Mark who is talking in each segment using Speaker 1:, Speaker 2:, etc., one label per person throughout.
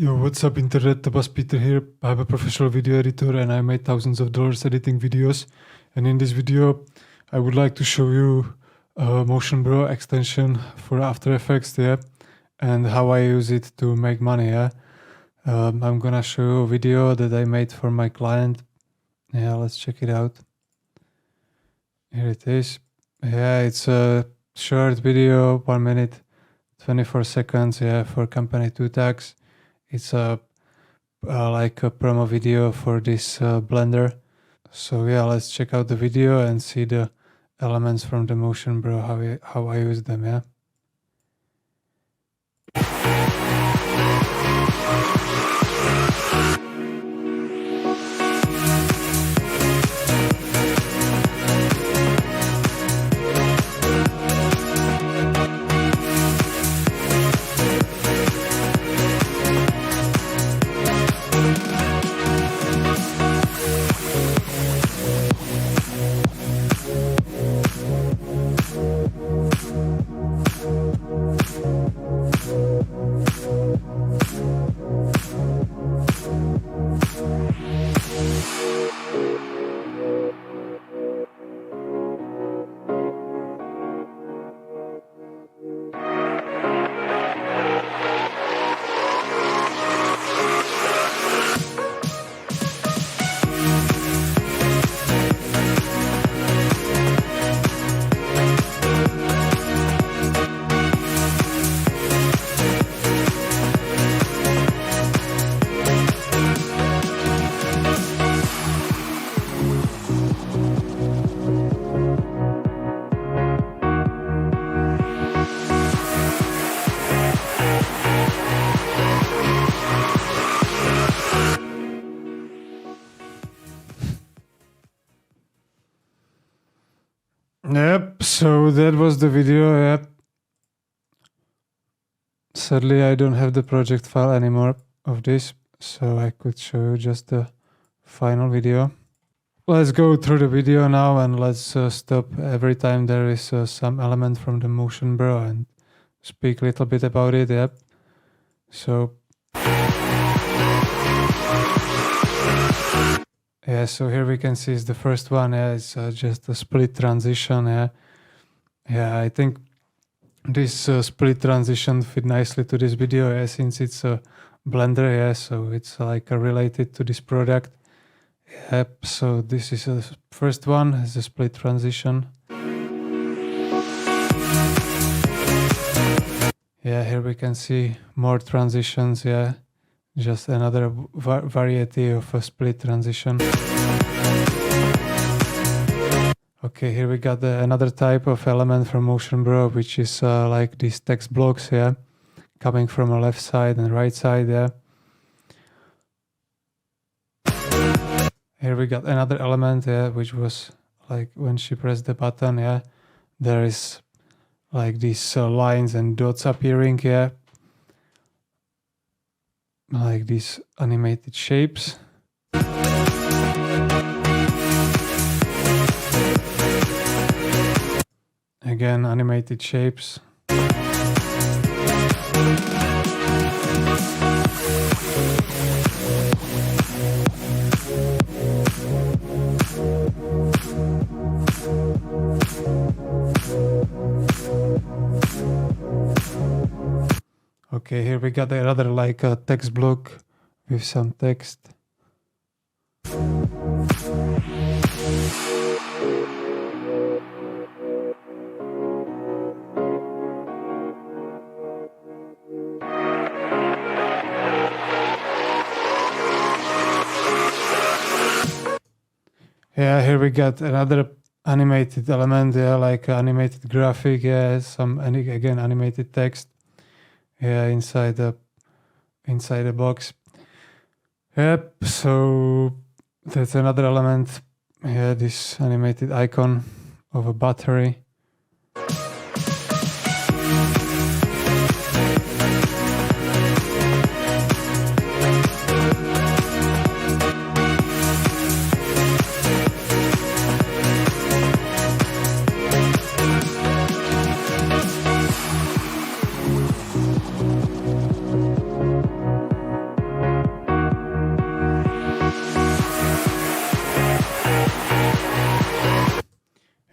Speaker 1: Yo, what's up internet? Tomas Peter here. I'm a professional video editor and I made thousands of dollars editing videos. And in this video, I would like to show you a Motion Bro extension for After Effects, yeah, and how I use it to make money, yeah. I'm gonna show you a video that I made for my client. Yeah, let's check it out. Here it is. Yeah, it's a short video, 1 minute, 24 seconds, yeah, for company 2 tags. It's like a promo video for this blender. So yeah, let's check out the video and see the elements from the Motion Bro, how I use them, yeah. Yep, so that was the video, yep. Sadly, I don't have the project file anymore of this, so I could show you just the final video. Let's go through the video now and let's stop every time there is some element from the Motion Bro and speak a little bit about it, yep. So yeah, so here we can see is the first one, yeah, it's just a split transition, yeah. Yeah, I think this split transition fit nicely to this video, yeah, since it's a blender, yeah, so it's like related to this product. Yep, so this is the first one, is a split transition. Yeah, here we can see more transitions, yeah. Just another variety of a split transition. Okay, here we got another type of element from Motion Bro, which is like these text blocks, yeah, coming from a left side and right side, yeah. Here we got another element, yeah, which was like when she pressed the button, yeah, there is like these lines and dots appearing, yeah, like these animated shapes. Again, animated shapes. Okay, here we got another like a text block with some text. Yeah, here we got another animated element, yeah, like animated graphic, yeah, some again animated text. Yeah, inside the box. Yep, so that's another element. Yeah, this animated icon of a battery.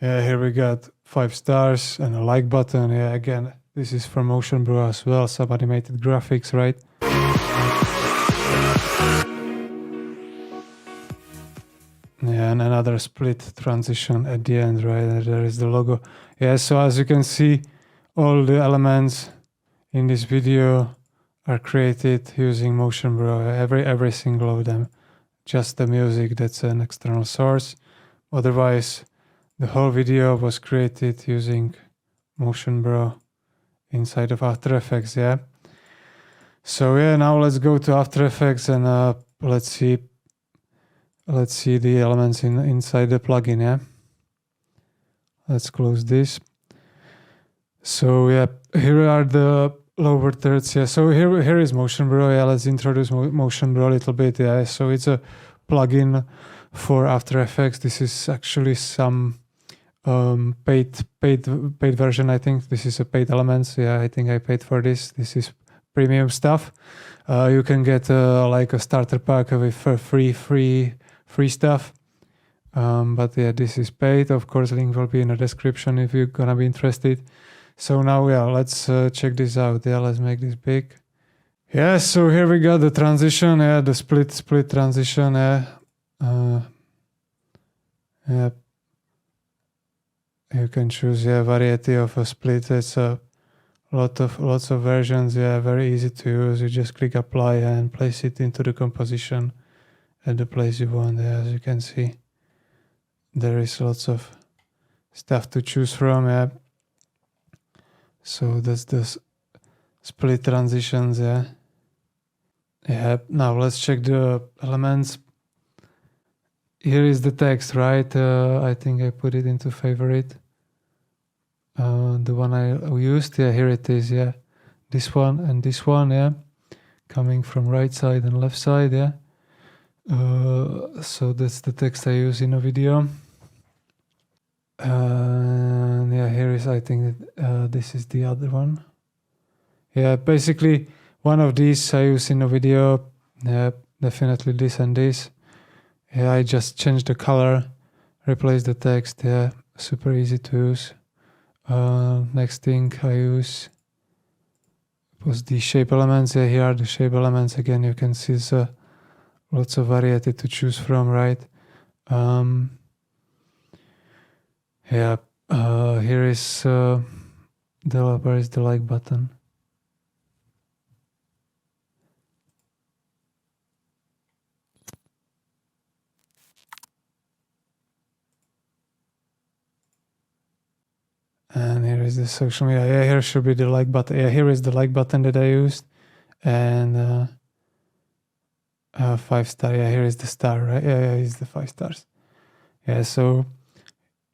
Speaker 1: Yeah, here we got 5 stars and a like button. Yeah, again, this is from Motion Bro as well, some animated graphics, right? Yeah, and another split transition at the end, right? There is the logo. Yeah, so as you can see, all the elements in this video are created using Motion Bro, every single of them. Just the music, that's an external source. Otherwise, the whole video was created using Motion Bro inside of After Effects, yeah. So yeah, now let's go to After Effects and let's see the elements inside the plugin, yeah. Let's close this. So yeah, here are the lower thirds, yeah. So here is Motion Bro, yeah. Let's introduce Motion Bro a little bit, yeah. So it's a plugin for After Effects. This is actually some paid version. I think this is a paid elements. Yeah, I think I paid for this. This is premium stuff. You can get like a starter pack with free stuff. But yeah, this is paid. Of course, link will be in the description if you're gonna be interested. So now, yeah, let's check this out. Yeah, let's make this big. Yeah, so here we got the transition. Yeah, the split transition. Yeah, yeah. You can choose a variety of a split. It's a lots of versions. Yeah, very easy to use. You just click apply and place it into the composition at the place you want. Yeah, as you can see, there is lots of stuff to choose from. Yeah. So that's the split transitions. Yeah. Yeah. Now let's check the elements. Here is the text, right? I think I put it into favorite. The one I used, yeah, here it is, yeah. This one and this one, yeah. Coming from right side and left side, yeah. So that's the text I use in a video. And yeah, here is, I think that this is the other one. Yeah, basically one of these I use in a video. Yeah, definitely this and this. Yeah, I just changed the color, replace the text. Yeah, super easy to use. Next thing I use was the shape elements. Yeah, here are the shape elements. Again, you can see lots of variety to choose from, right? Yeah, here is where is the like button? And here is the social media. Yeah, here should be the like button. Yeah, here is the like button that I used. And 5 star. Yeah, here is the star, right? Yeah, it's the 5 stars. Yeah, so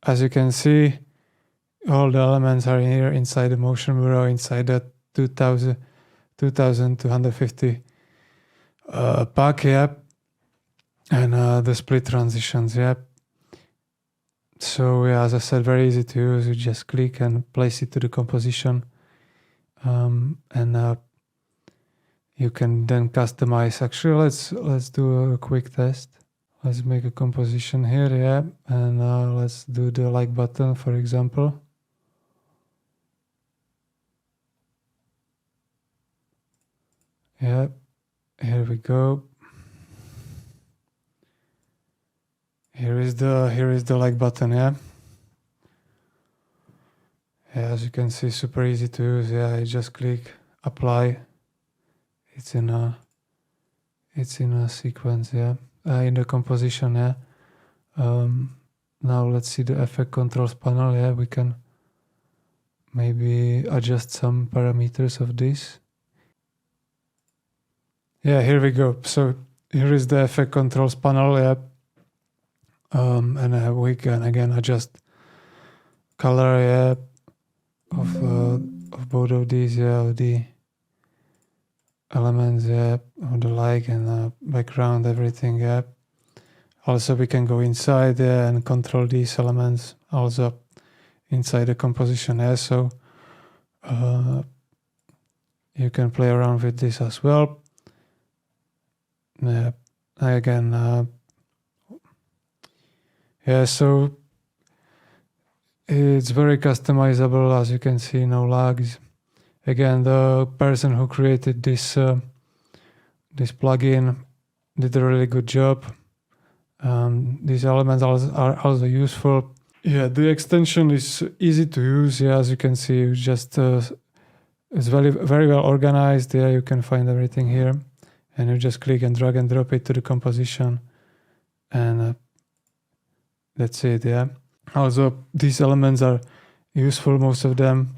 Speaker 1: as you can see, all the elements are here inside the Motion Bro, inside the 2250 pack, yeah. And the split transitions, yeah. So yeah, as I said, very easy to use. You just click and place it to the composition, and you can then customize. Actually, let's do a quick test. Let's make a composition here, yeah, and let's do the like button, for example. Yeah, here we go. Here is the like button, yeah. Yeah, as you can see, super easy to use. Yeah, I just click apply. It's in a sequence, yeah. In the composition, yeah. Now let's see the effect controls panel. Yeah, we can maybe adjust some parameters of this. Yeah, here we go. So here is the effect controls panel, yeah. And we can again adjust color, yeah, of both of these, yeah, of the elements, yeah, of the like and background, everything, yeah. Also, we can go inside there and control these elements also inside the composition, yeah. So you can play around with this as well. Yeah, again. Yeah, so It's very customizable, as you can see, no lags. Again, the person who created this this plugin did a really good job. These elements are also useful. Yeah, the extension is easy to use. Yeah, as you can see, it's just it's very well organized. Yeah, you can find everything here, and you just click and drag and drop it to the composition, and that's it. Yeah. Also, these elements are useful. Most of them,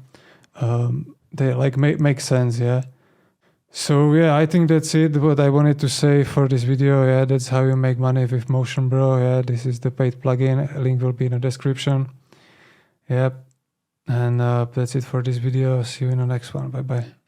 Speaker 1: they like make sense. Yeah. So yeah, I think that's it. What I wanted to say for this video. Yeah, that's how you make money with Motion Bro. Yeah, this is the paid plugin. A link will be in the description. Yeah, and that's it for this video. See you in the next one. Bye bye.